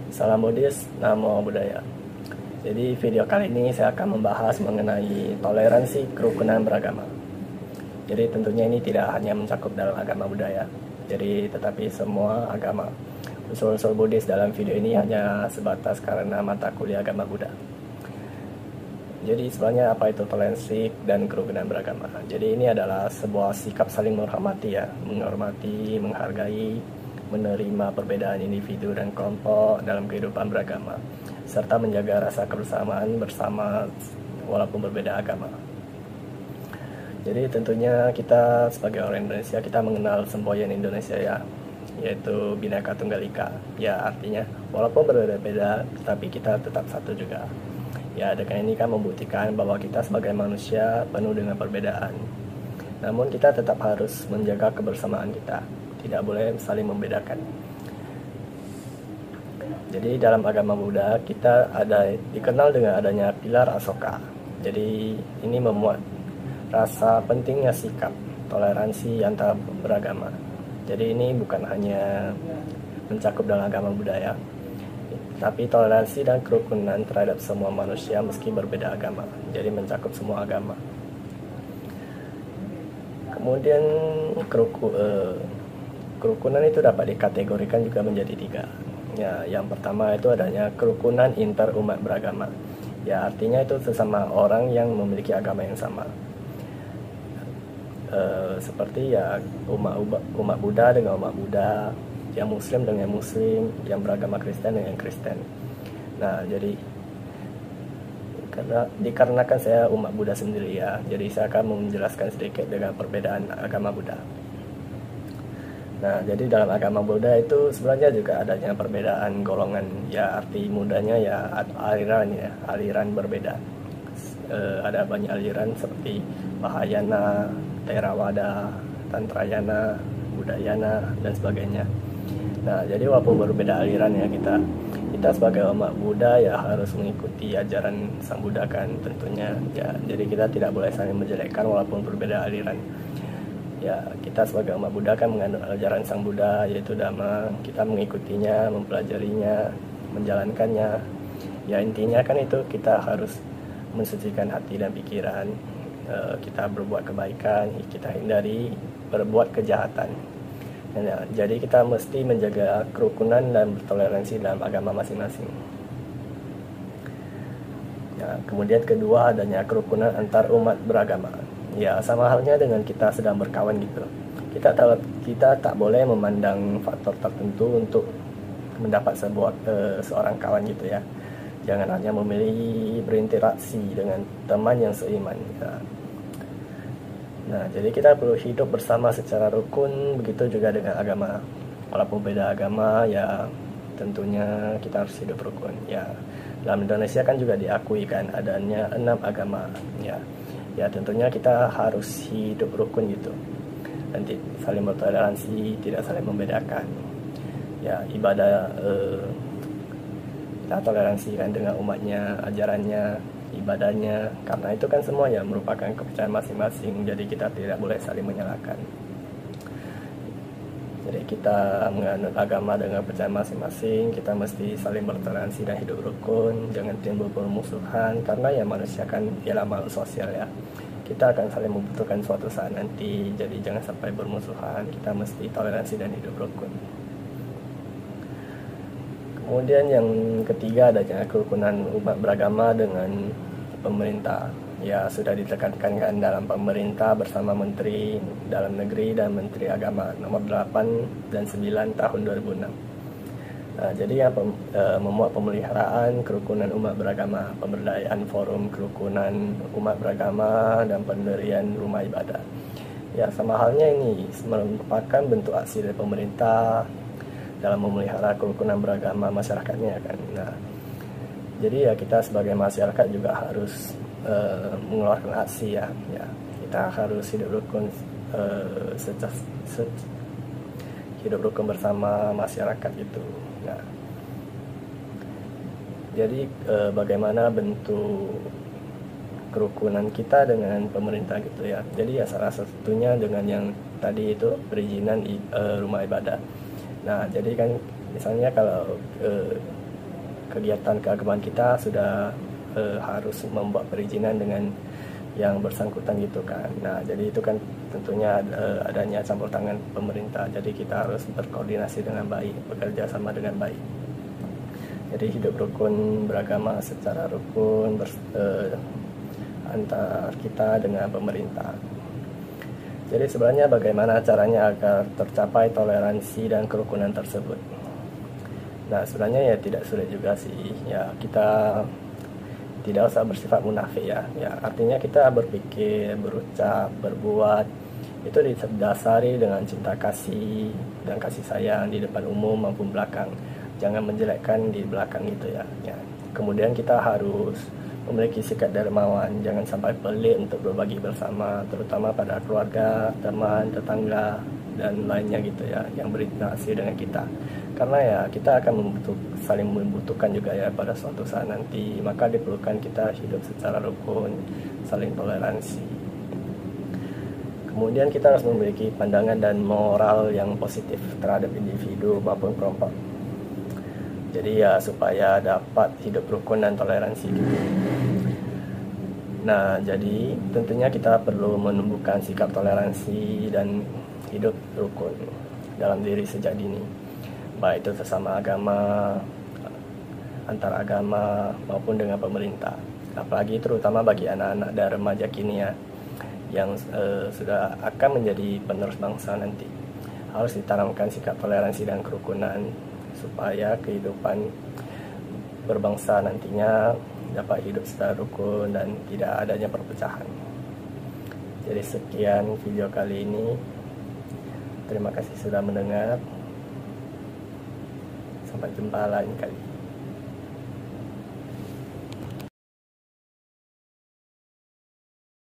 Salam Buddhis, Namo Buddhaya. Jadi video kali ini saya akan membahas mengenai toleransi kerukunan beragama. Jadi tentunya ini tidak hanya mencakup dalam agama Buddha, jadi tetapi semua agama. Unsur-unsur Buddhis dalam video ini hanya sebatas karena mata kuliah agama Buddha. Jadi sebenarnya apa itu toleransi dan kerukunan beragama? Jadi ini adalah sebuah sikap saling menghormati menghormati, menghargai, menerima perbedaan individu dan kelompok dalam kehidupan beragama, serta menjaga rasa kebersamaan bersama walaupun berbeda agama. Jadi tentunya kita sebagai orang Indonesia, kita mengenal semboyan Indonesia yaitu Bhinneka Tunggal Ika. Artinya walaupun berbeda-beda, tetapi kita tetap satu juga. Dengan ini kan membuktikan bahwa kita sebagai manusia penuh dengan perbedaan. Namun kita tetap harus menjaga kebersamaan kita, tidak boleh saling membedakan. Jadi dalam agama Buddha kita dikenal dengan adanya pilar Asoka. Jadi ini memuat rasa pentingnya sikap toleransi antar beragama. Jadi ini bukan hanya mencakup dalam agama Buddha tapi toleransi dan kerukunan terhadap semua manusia meski berbeda agama. Jadi mencakup semua agama. Kemudian kerukunan itu dapat dikategorikan juga menjadi 3. Yang pertama itu adanya kerukunan inter umat beragama. Artinya itu sesama orang yang memiliki agama yang sama. Seperti umat Buddha dengan umat Buddha, yang Muslim dengan Muslim, yang beragama Kristen dengan Kristen. Jadi dikarenakan saya umat Buddha sendiri jadi saya akan menjelaskan sedikit dengan perbedaan agama Buddha. Jadi dalam agama Buddha itu sebenarnya juga adanya perbedaan golongan, arti mudanya aliran berbeda. Ada banyak aliran seperti Mahayana, Theravada, Tantrayana, Buddhayana dan sebagainya. Jadi walaupun berbeda aliran kita sebagai umat Buddha harus mengikuti ajaran Sang Buddha kan tentunya. Jadi kita tidak boleh saling menjelekkan walaupun berbeda aliran. Kita sebagai umat Buddha kan menganut ajaran Sang Buddha yaitu Dhamma. Kita mengikutinya, mempelajarinya, menjalankannya. Intinya kan itu kita harus mensucikan hati dan pikiran. Kita berbuat kebaikan, kita hindari berbuat kejahatan. Jadi kita mesti menjaga kerukunan dan bertoleransi dalam agama masing-masing. Kemudian kedua adanya kerukunan antar umat beragama. Sama halnya dengan kita sedang berkawan gitu. Kita tak boleh memandang faktor tertentu untuk mendapat seorang kawan gitu Jangan hanya memilih berinteraksi dengan teman yang seiman. Jadi kita perlu hidup bersama secara rukun, begitu juga dengan agama. Walaupun beda agama, tentunya kita harus hidup rukun. Dalam Indonesia kan juga diakui kan adanya 6 agama. Tentunya kita harus hidup rukun gitu. Nanti saling bertoleransi, tidak saling membedakan. Ibadah kita toleransi kan dengan umatnya, ajarannya, ibadahnya, karena itu kan semua merupakan kepercayaan masing-masing, jadi kita tidak boleh saling menyalahkan. Jadi kita menganut agama dengan kepercayaan masing-masing, kita mesti saling bertoleransi dan hidup rukun, jangan timbul permusuhan, karena manusia kan ialah makhluk sosial kita akan saling membutuhkan suatu saat nanti, jadi jangan sampai bermusuhan, kita mesti toleransi dan hidup rukun. Kemudian yang ketiga adanya kerukunan umat beragama dengan pemerintah. Sudah ditekankan kan dalam pemerintah bersama Menteri Dalam Negeri dan Menteri Agama nomor 8 dan 9 tahun 2006. Jadi memuat pemeliharaan kerukunan umat beragama, pemberdayaan forum kerukunan umat beragama dan pendirian rumah ibadah. Sama halnya ini merupakan bentuk aksi dari pemerintah dalam memelihara kerukunan beragama masyarakatnya kan. Jadi kita sebagai masyarakat juga harus mengeluarkan aksi kita harus hidup rukun hidup rukun bersama masyarakat itu. Jadi bagaimana bentuk kerukunan kita dengan pemerintah gitu Jadi salah satunya dengan yang tadi itu perizinan rumah ibadah. Jadi kan misalnya kalau kegiatan keagamaan kita sudah harus membuat perizinan dengan yang bersangkutan gitu kan. Nah, jadi itu kan tentunya adanya campur tangan pemerintah. Jadi kita harus berkoordinasi dengan baik, bekerja sama dengan baik. Jadi hidup rukun beragama secara rukun antar kita dengan pemerintah. Jadi sebenarnya bagaimana caranya agar tercapai toleransi dan kerukunan tersebut? Nah, sebenarnya ya tidak sulit juga sih. Ya, kita tidak usah bersifat munafik ya. Ya, artinya kita berpikir, berucap, berbuat itu didasari dengan cinta kasih dan kasih sayang di depan umum maupun belakang. Jangan menjelekkan di belakang gitu ya. Ya. Kemudian kita harus memiliki sikap dermawan, jangan sampai pelik untuk berbagi bersama, terutama pada keluarga, teman, tetangga, dan lainnya gitu ya, yang berinteraksi dengan kita. Karena ya kita akan saling membutuhkan juga ya pada suatu saat nanti, maka diperlukan kita hidup secara rukun, saling toleransi. Kemudian kita harus memiliki pandangan dan moral yang positif terhadap individu maupun kelompok. Jadi ya supaya dapat hidup rukun dan toleransi gitu. Nah, jadi tentunya kita perlu menumbuhkan sikap toleransi dan hidup rukun dalam diri sejak dini. Baik itu sesama agama, antar agama maupun dengan pemerintah. Apalagi terutama bagi anak-anak dan remaja kini ya, yang sudah akan menjadi penerus bangsa nanti. Harus ditanamkan sikap toleransi dan kerukunan supaya kehidupan berbangsa nantinya dapat hidup secara rukun dan tidak adanya perpecahan. Jadi sekian video kali ini. Terima kasih sudah mendengar. Sampai jumpa lain kali.